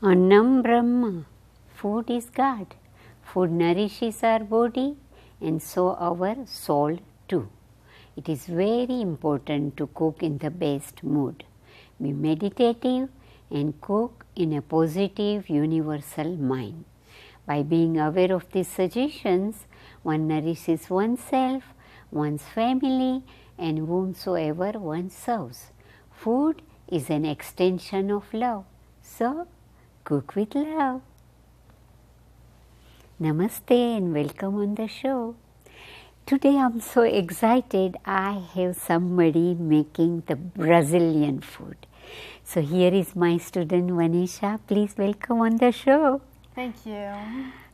Annam Brahma. Food is God. Food nourishes our body and so our soul too. It is very important to cook in the best mood. Be meditative and cook in a positive universal mind. By being aware of these suggestions, one nourishes oneself, one's family, and whomsoever one serves. Food is an extension of love. So, cook with love. Namaste and welcome on the show. Today I'm so excited. I have somebody making the Brazilian food. So here is my student Vanisha. Please welcome on the show. Thank you.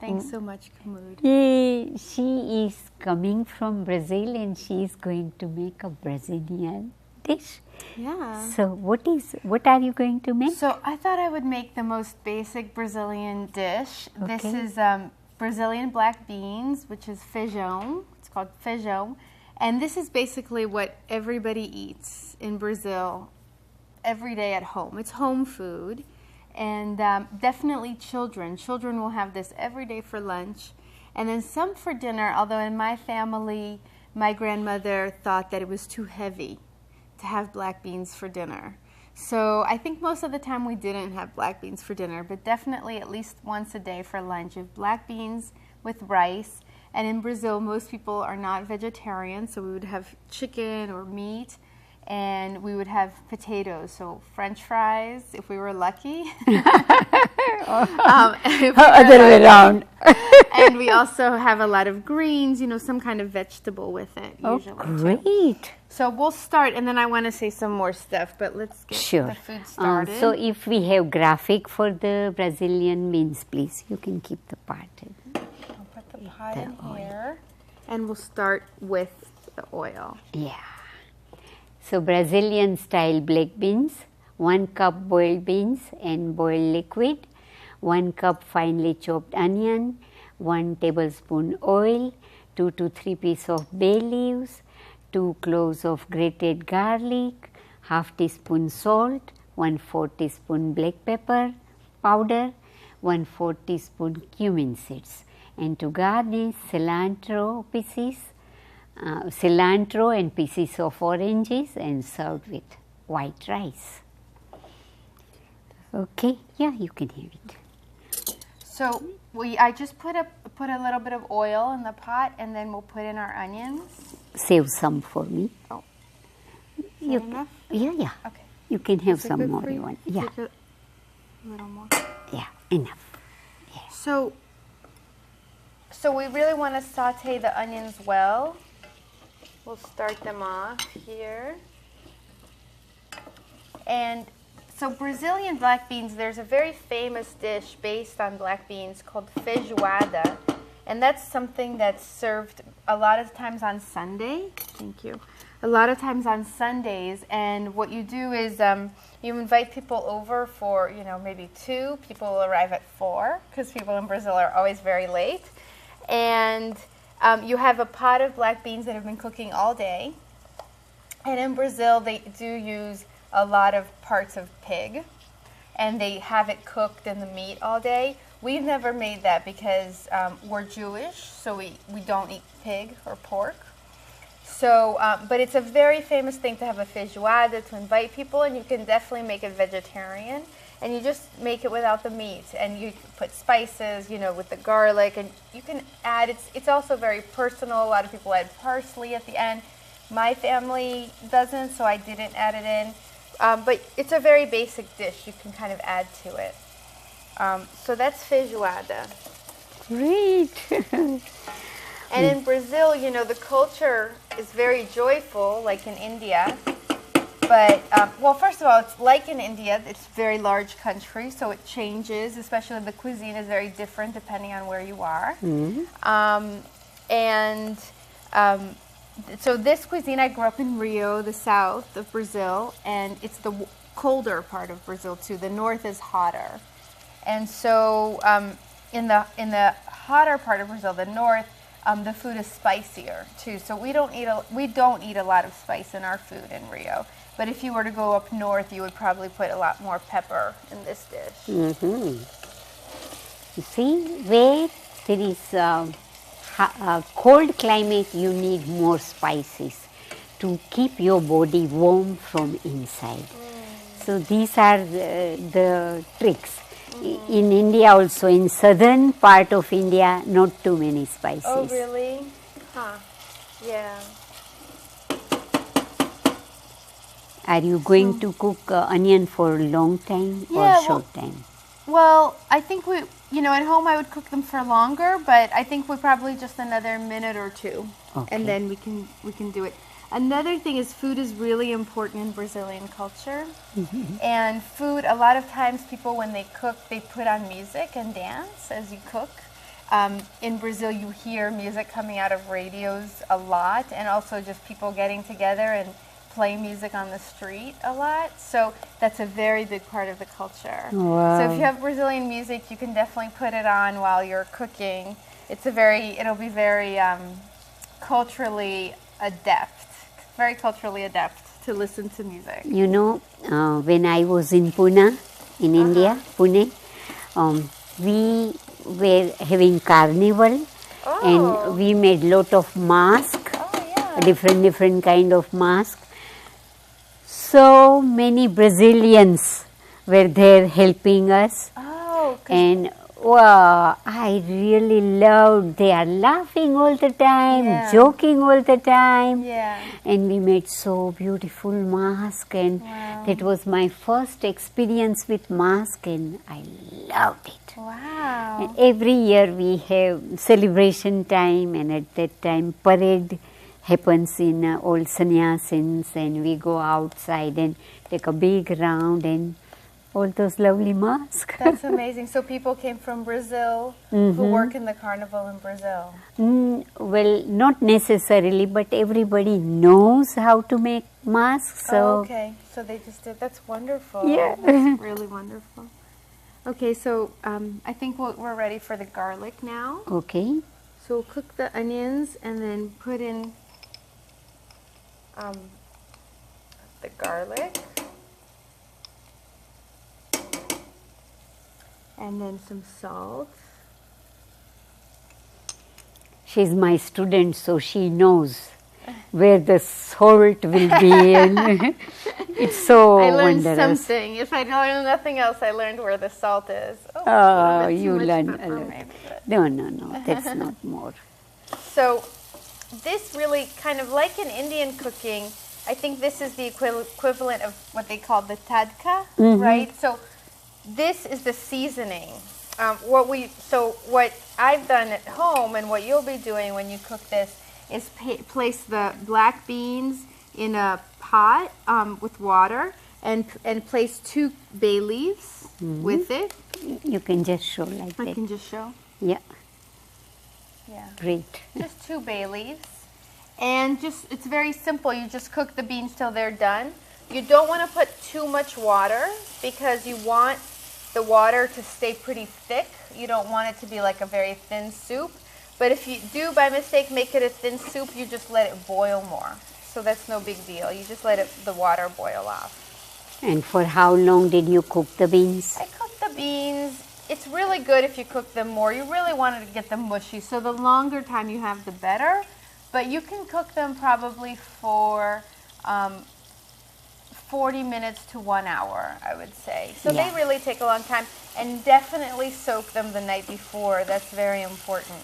Thanks so much, Kumud. Yay. She is coming from Brazil and she is going to make a Brazilian dish. Yeah. So what are you going to make? So I thought I would make the most basic Brazilian dish. Okay. This is Brazilian black beans, which is feijão. It's called feijão. And this is basically what everybody eats in Brazil every day at home. It's home food. And definitely children. Children will have this every day for lunch. And then some for dinner, although in my family, my grandmother thought that it was too heavy to have black beans for dinner. So I think most of the time we didn't have black beans for dinner, but definitely at least once a day for lunch. You have black beans with rice. And in Brazil, most people are not vegetarian, so we would have chicken or meat. And we would have potatoes, so French fries if we were lucky. Other way around. And we also have a lot of greens, some kind of vegetable with it usually. Oh, great. So we'll start, and then I want to say some more stuff, but let's get the food started. So if we have graphic for the Brazilian beans, please, you can keep the part. I'll put the pot in here, and we'll start with the oil. Yeah. So Brazilian style black beans, 1 cup boiled beans and boiled liquid, 1 cup finely chopped onion, 1 tablespoon oil, 2 to 3 pieces of bay leaves, 2 cloves of grated garlic, half teaspoon salt, 1/4 teaspoon black pepper powder, 1/4 teaspoon cumin seeds, and to garnish cilantro and pieces of oranges and served with white rice. Okay, yeah, you can have it. So I just put a little bit of oil in the pot, and then we'll put in our onions. Save some for me. Oh, enough? Yeah. Okay. You can have Is it some good more for you you? want. Yeah. Take a little more. Yeah, enough. Yeah. So we really want to saute the onions well. We'll start them off here. And so Brazilian black beans, there's a very famous dish based on black beans called feijoada. And that's something that's served a lot of times on Sunday. Thank you. A lot of times on Sundays. And what you do is you invite people over for, maybe 2. People will arrive at 4 because people in Brazil are always very late. And you have a pot of black beans that have been cooking all day. And in Brazil, they do use a lot of parts of pig. And they have it cooked in the meat all day. We've never made that because we're Jewish, so we don't eat pig or pork. So, but it's a very famous thing to have a feijoada, to invite people, and you can definitely make it vegetarian. And you just make it without the meat, and you put spices, with the garlic, and you can add, it's also very personal. A lot of people add parsley at the end. My family doesn't, so I didn't add it in. But it's a very basic dish. You can kind of add to it. So that's feijoada. Great. And in Brazil, the culture is very joyful, like in India. But, well, first of all, it's like in India. It's a very large country, so it changes, especially the cuisine is very different depending on where you are. Mm-hmm. So this cuisine, I grew up in Rio, the south of Brazil, and it's the colder part of Brazil, too. The north is hotter. And so in the hotter part of Brazil, the north, the food is spicier too. So we don't eat a lot of spice in our food in Rio. But if you were to go up north, you would probably put a lot more pepper in this dish. You see, where there is cold climate, you need more spices to keep your body warm from inside. So these are the tricks. In India also, in southern part of India, not too many spices. Oh, really? Huh. Yeah. Are you going to cook onion for a long time or short time? Well, I think at home I would cook them for longer, but I think we probably just another minute or two, and then we can do it. Another thing is food is really important in Brazilian culture, and food. A lot of times, people when they cook, they put on music and dance as you cook. In Brazil, you hear music coming out of radios a lot, and also just people getting together and play music on the street a lot. So that's a very big part of the culture. Wow. So if you have Brazilian music, you can definitely put it on while you're cooking. It'll be very culturally adept, to listen to music. You know, when I was in Pune, in India, Pune, we were having carnival and we made lot of masks, different kind of masks. So many Brazilians were there helping us, and wow, I really loved. They are laughing all the time, joking all the time, and we made so beautiful mask, and that was my first experience with mask, and I loved it. Wow! And every year we have celebration time, and at that time parade happens in all sannyasins, and we go outside and take a big round and all those lovely masks. That's amazing. So people came from Brazil who work in the carnival in Brazil? Well, not necessarily, but everybody knows how to make masks. So okay. So they just did. That's wonderful. Yeah. That's really wonderful. Okay, so I think we're ready for the garlic now. Okay. So we'll cook the onions and then put in the garlic, and then some salt. She's my student, so she knows where the salt will be, and it's so I learned wondrous. something. If I learned nothing else, I learned where the salt is. Oh, you learned a pepper, lot. maybe, but. No, that's not more. So this really kind of like in Indian cooking, I think this is the equivalent of what they call the tadka, right? So this is the seasoning. What I've done at home and what you'll be doing when you cook this is place the black beans in a pot with water and place 2 bay leaves with it. You can just show like I that. can just show. Yeah. Yeah. Great. Just 2 bay leaves. And it's very simple. You just cook the beans till they're done. You don't want to put too much water because you want the water to stay pretty thick. You don't want it to be like a very thin soup. But if you do by mistake make it a thin soup, you just let it boil more. So that's no big deal. You just let the water boil off. And for how long did you cook the beans? I cooked the beans. It's really good if you cook them more. You really want to get them mushy. So the longer time you have, the better. But you can cook them probably for 40 minutes to 1 hour, I would say. So they really take a long time. And definitely soak them the night before. That's very important.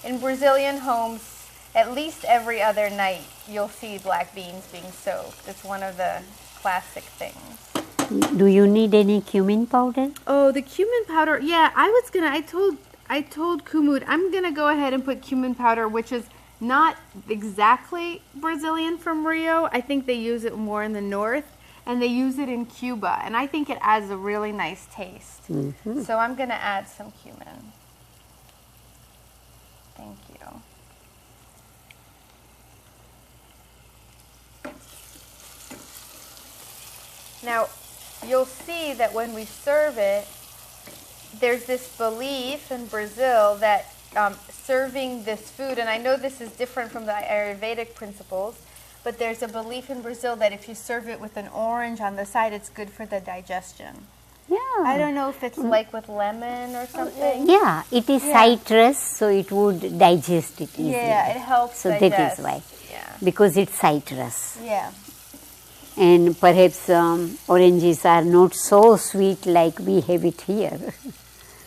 In Brazilian homes, at least every other night, you'll see black beans being soaked. It's one of the classic things. Do you need any cumin powder? Oh, the cumin powder. Yeah, I told Kumud I'm gonna go ahead and put cumin powder, which is not exactly Brazilian from Rio. I think they use it more in the north, and they use it in Cuba, and I think it adds a really nice taste. So I'm gonna add some cumin. Thank you. Now, you'll see that when we serve it, there's this belief in Brazil that serving this food, and I know this is different from the Ayurvedic principles, but there's a belief in Brazil that if you serve it with an orange on the side, it's good for the digestion. Yeah. I don't know if it's like with lemon or something. Yeah, it is citrus, so it would digest it easily. Yeah, it helps so digest. that is why. Yeah. Because it's citrus. Yeah. And perhaps oranges are not so sweet like we have it here.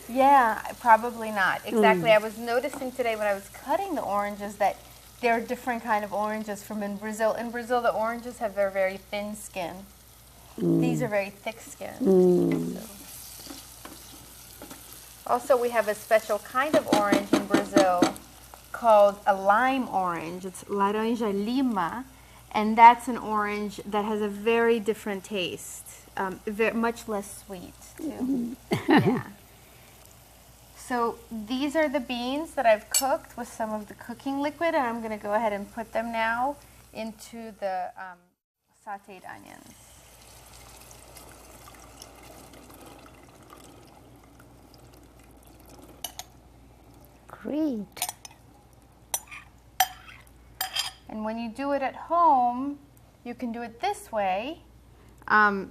Yeah, probably not. Exactly. I was noticing today when I was cutting the oranges that there are different kind of oranges from in Brazil. In Brazil, the oranges have a very thin skin. These are very thick skin. So. Also, we have a special kind of orange in Brazil called a lime orange. It's laranja lima, and that's an orange that has a very different taste, much less sweet too. Yeah. So these are the beans that I've cooked with some of the cooking liquid, and I'm going to go ahead and put them now into the sautéed onions. Great. And when you do it at home, you can do it this way, of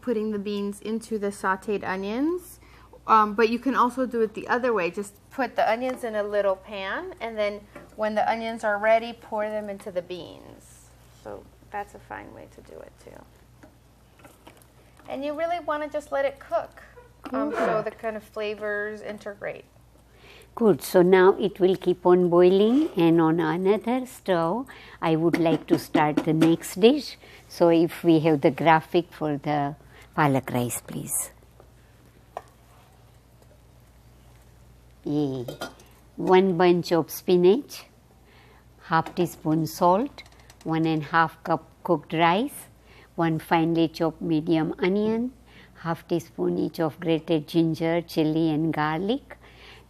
putting the beans into the sautéed onions. But you can also do it the other way. Just put the onions in a little pan, and then when the onions are ready, pour them into the beans. So that's a fine way to do it too. And you really want to just let it cook, so the kind of flavors integrate. Good. So now it will keep on boiling, and on another stove, I would like to start the next dish. So if we have the graphic for the palak rice, please. Yay. 1 bunch of spinach, half teaspoon salt, 1.5 cup cooked rice, 1 finely chopped medium onion, half teaspoon each of grated ginger, chili and garlic,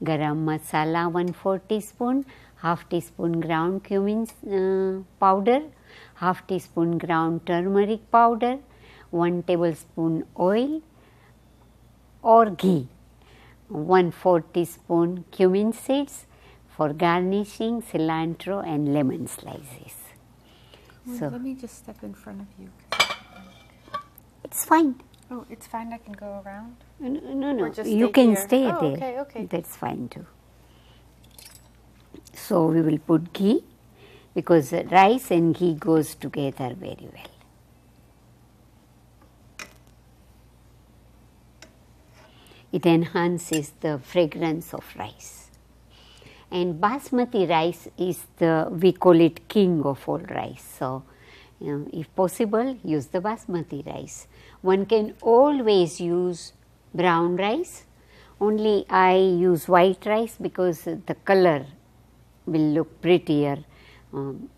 garam masala 1/4 teaspoon, half teaspoon ground cumin powder, half teaspoon ground turmeric powder, 1 tablespoon oil or ghee, 1/4 teaspoon cumin seeds, for garnishing cilantro and lemon slices. So let me just step in front of you. It's fine. Oh, it's fine. I can go around. No. Or just You stay can here? stay Oh, there. okay. That's fine too. So we will put ghee because rice and ghee goes together very well. It enhances the fragrance of rice. And basmati rice is we call it king of all rice. So, if possible, use the basmati rice. One can always use brown rice. Only I use white rice because the color will look prettier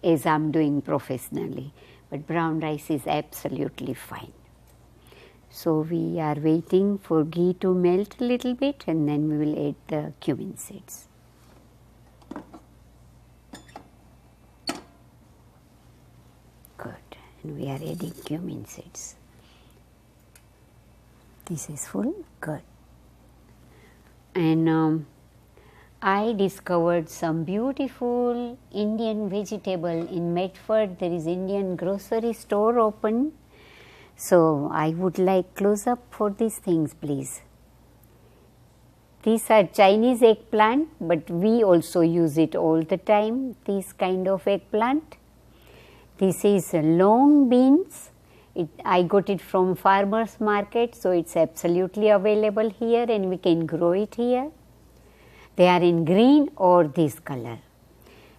as I am doing professionally. But brown rice is absolutely fine. So we are waiting for ghee to melt a little bit, and then we will add the cumin seeds. Good. And we are adding cumin seeds. This is full. Good. And I discovered some beautiful Indian vegetable in Medford. There is Indian grocery store open. So I would like close up for these things, please. These are Chinese eggplant, but we also use it all the time, this kind of eggplant. This is long beans. I got it from farmers market, so it's absolutely available here and we can grow it here. They are in green or this color.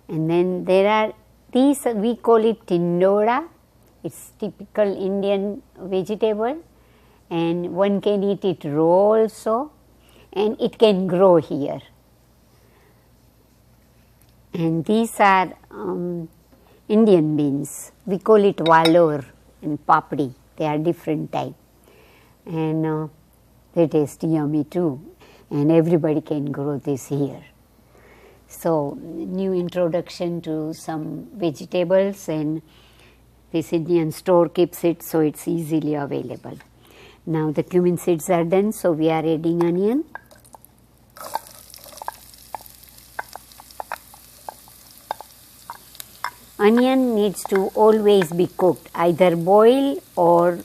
And then there are these, we call it tindora. It's typical Indian vegetable, and one can eat it raw also, and it can grow here. And these are Indian beans. We call it valor and papdi. They are different type, and they taste yummy too. And everybody can grow this here. So, new introduction to some vegetables, and this Indian store keeps it so it's easily available. Now the cumin seeds are done, so we are adding onion. Onion needs to always be cooked, either boil or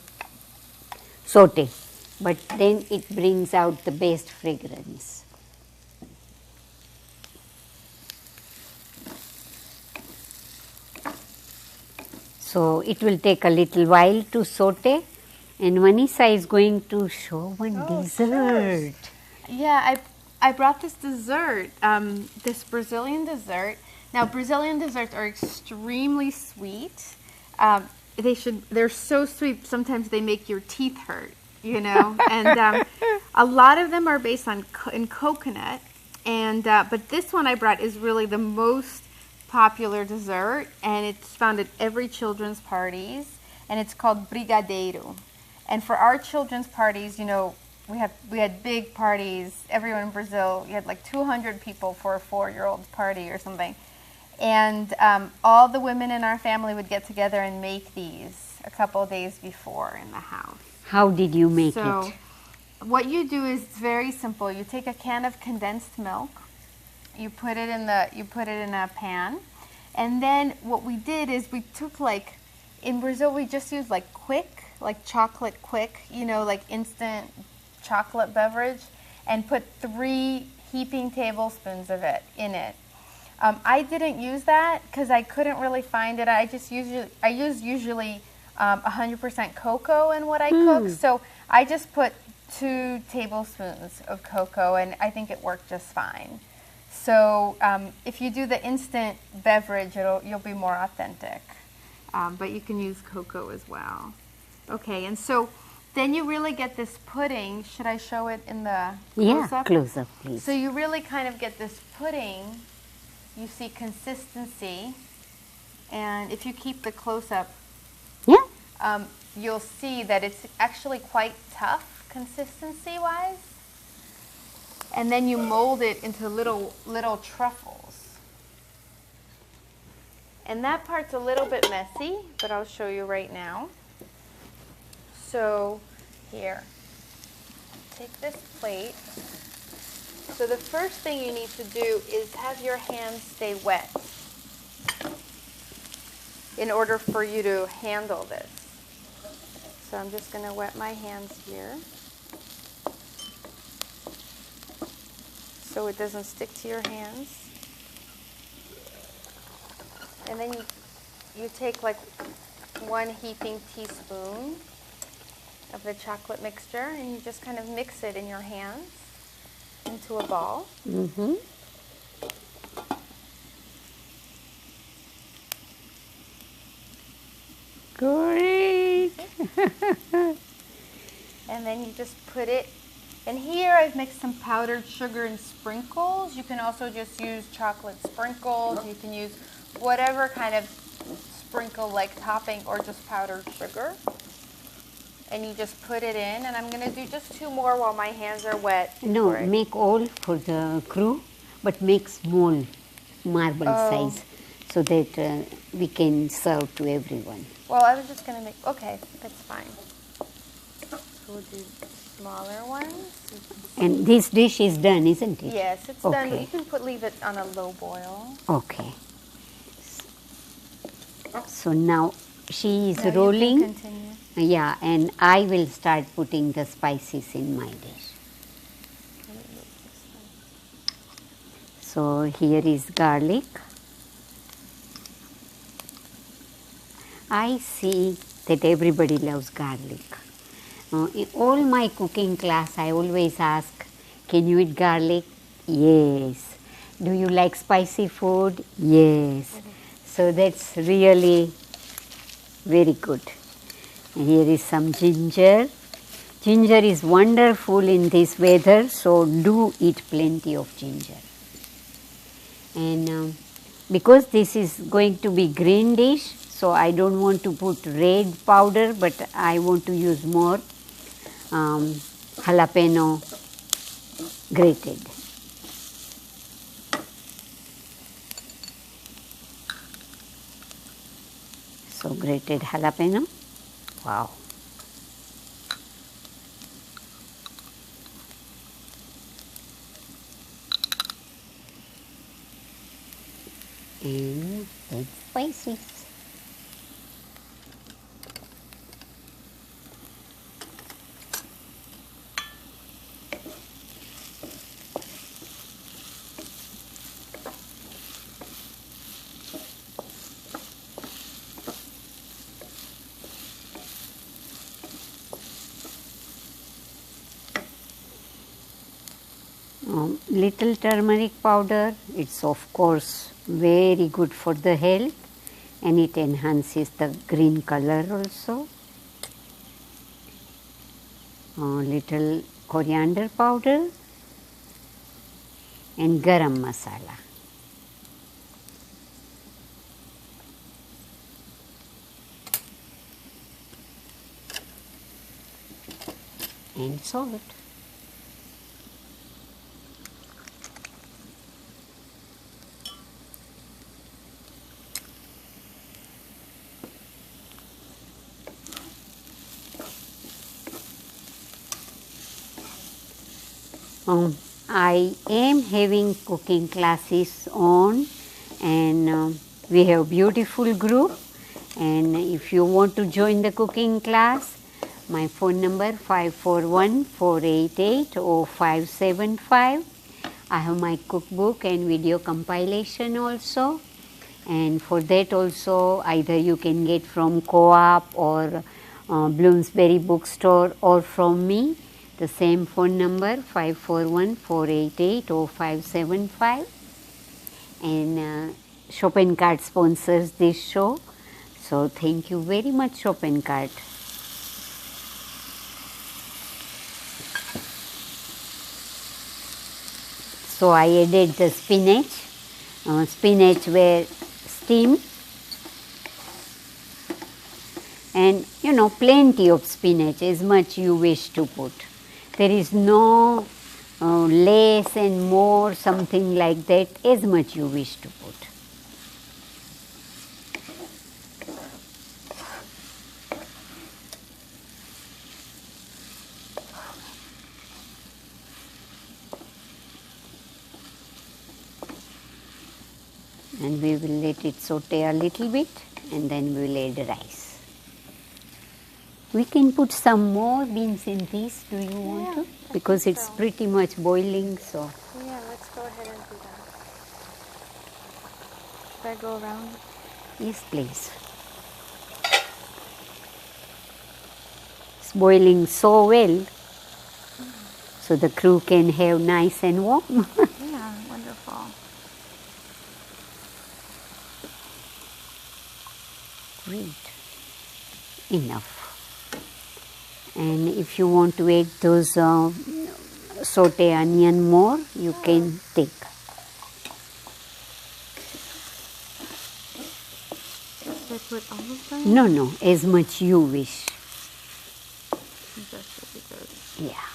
saute, but then it brings out the best fragrance. So it will take a little while to saute, and Vanessa is going to show one dessert. Sure. Yeah, I brought this dessert, this Brazilian dessert. Now, Brazilian desserts are extremely sweet. They're so sweet, sometimes they make your teeth hurt, you know. And a lot of them are based on coconut. And but this one I brought is really the most popular dessert, and it's found at every children's parties, and it's called brigadeiro. And for our children's parties, you know, we had big parties. Everyone in Brazil, you had like 200 people for a 4-year-old party or something. And all the women in our family would get together and make these a couple of days before in the house. How did you make it? So what you do is very simple. You take a can of condensed milk, you put it in a pan, and then what we did is we took, like, in Brazil we just use like chocolate quick, you know, like instant chocolate beverage, and put 3 heaping tablespoons of it in it. I didn't use that because I couldn't really find it. I use usually 100% cocoa in what I cook, so I just put 2 tablespoons of cocoa, and I think it worked just fine. So if you do the instant beverage, you'll be more authentic, but you can use cocoa as well. Okay, and so then you really get this pudding. Should I show it in the close-up? Yeah, close-up, please. So you really kind of get this pudding. You see consistency, and if you keep the close-up, you'll see that it's actually quite tough consistency-wise. And then you mold it into little truffles. And that part's a little bit messy, but I'll show you right now. So here, take this plate. So the first thing you need to do is have your hands stay wet in order for you to handle this. So I'm just going to wet my hands here so it doesn't stick to your hands. And then you take like 1 heaping teaspoon of the chocolate mixture, and you just kind of mix it in your hands into a ball. Mm-hmm. Great. And then you just put it, and here I've mixed some powdered sugar and sprinkles. You can also just use chocolate sprinkles. You can use whatever kind of sprinkle like topping or just powdered sugar. And you just put it in, and I'm going to do just 2 more while my hands are wet. No, make all for the crew, but make small marble size so that we can serve to everyone. Well, I was just going to make, okay, that's fine. So we'll do smaller ones. And this dish is done, isn't it? Yes, it's done. You can leave it on a low boil. Okay. So now she is Now rolling. you can continue. Yeah, and I will start putting the spices in my dish. So here is garlic. I see that everybody loves garlic. In all my cooking class, I always ask, can you eat garlic? Yes. Do you like spicy food? Yes. So that's really very good. Here is some ginger. Ginger is wonderful in this weather, so do eat plenty of ginger. And because this is going to be green dish, so I don't want to put red powder, but I want to use more jalapeno grated. So grated jalapeno. Wow. And that's spicy. Little turmeric powder. It's of course very good for the health and it enhances the green color also. Little coriander powder and garam masala. And salt. I am having cooking classes on and we have beautiful group, and if you want to join the cooking class, my phone number 541-488-0575. I have my cookbook and video compilation also, and for that also either you can get from Co-op or Bloomsbury bookstore or from me. The same phone number 541-488-0575, and Shopping Cart sponsors this show. So thank you very much, Shopping Cart. So I added the spinach. Spinach were steamed, and plenty of spinach, as much you wish to put. There is no less and more, something like that, as much you wish to put. And we will let it saute a little bit and then we will add rice. We can put some more beans in this, do you want to? Because it's pretty much boiling, so. Yeah, let's go ahead and do that. Should I go around? Yes, please. It's boiling so well, so the crew can have nice and warm. Yeah, wonderful. Great. Enough. And if you want to add those saute onion more, you can take. Should I put all of them? No, as much you wish. That should be good. Yeah,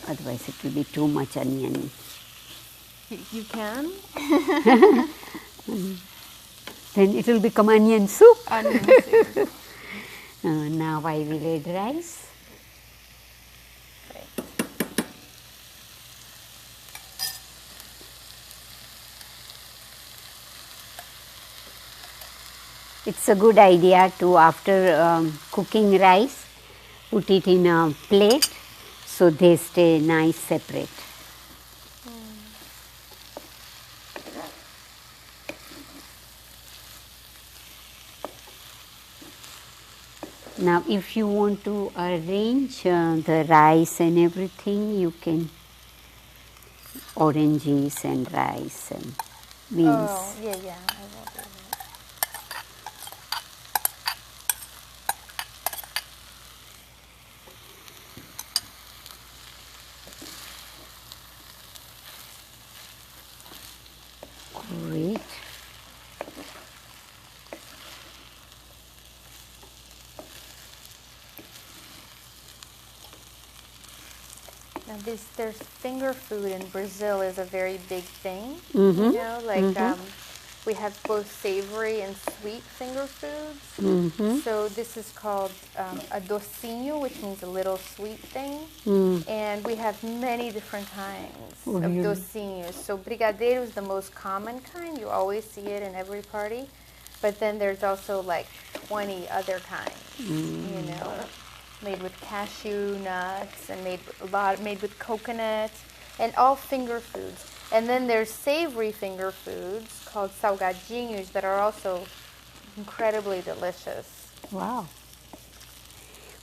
otherwise it will be too much onion. You can? Then it will become onion soup. Onion soup. Now I will add rice. It's a good idea to, after cooking rice, put it in a plate so they stay nice separate. Now if you want to arrange the rice and everything, you can oranges and rice and beans. Oh, yeah, I will do that. Great. Now there's finger food in Brazil is a very big thing. Mm-hmm. You know, like we have both savory and sweet finger foods. Mm-hmm. So this is called a docinho, which means a little sweet thing. And we have many different kinds of docinhos. So brigadeiro is the most common kind. You always see it in every party. But then there's also like 20 other kinds, you know, made with cashew nuts and made with coconut, and all finger foods. And then there's savory finger foods called salgadinhos that are also incredibly delicious. Wow.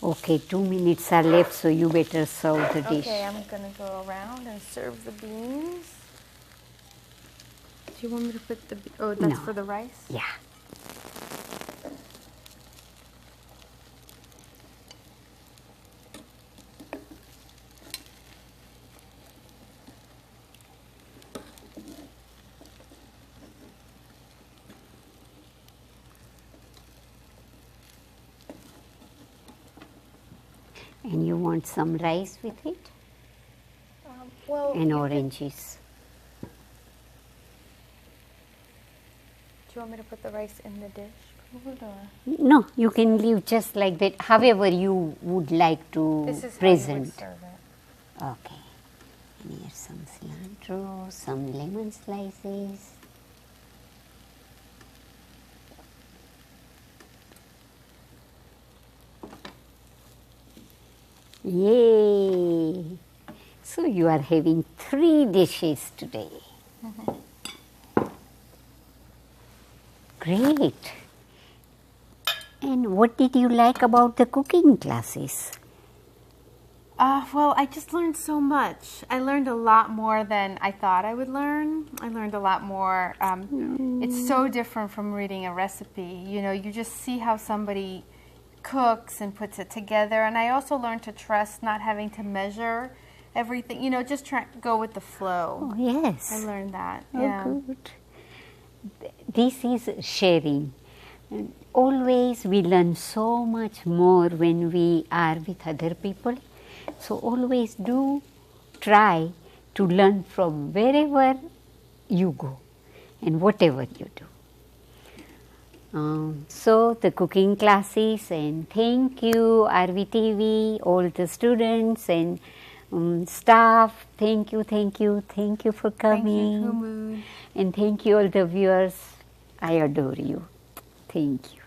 Okay, 2 minutes are left, so you better serve the dish. Okay, I'm going to go around and serve the beans. Do you want me to put the... Oh, that's No. for the rice? Yeah. And you want some rice with it? Well, And oranges. do you want me to put the rice in the dish? Or? No, you can leave just like that, however you would like to This is present. how you would serve it. Okay. And here's some cilantro, some lemon slices. Yay! So you are having 3 dishes today. Great. And what did you like about the cooking classes? Well, I just learned so much. I learned a lot more than I thought I would learn. I learned a lot more. It's so different from reading a recipe. You know, you just see how somebody cooks and puts it together. And I also learned to trust not having to measure everything. You know, just try to go with the flow. Oh, yes. I learned that. Oh, Yeah. good. This is sharing. And always we learn so much more when we are with other people. So always do try to learn from wherever you go and whatever you do. So the cooking classes, and thank you RVTV, all the students and staff. Thank you for coming. Thank you, Kumud. And thank you all the viewers. I adore you. Thank you.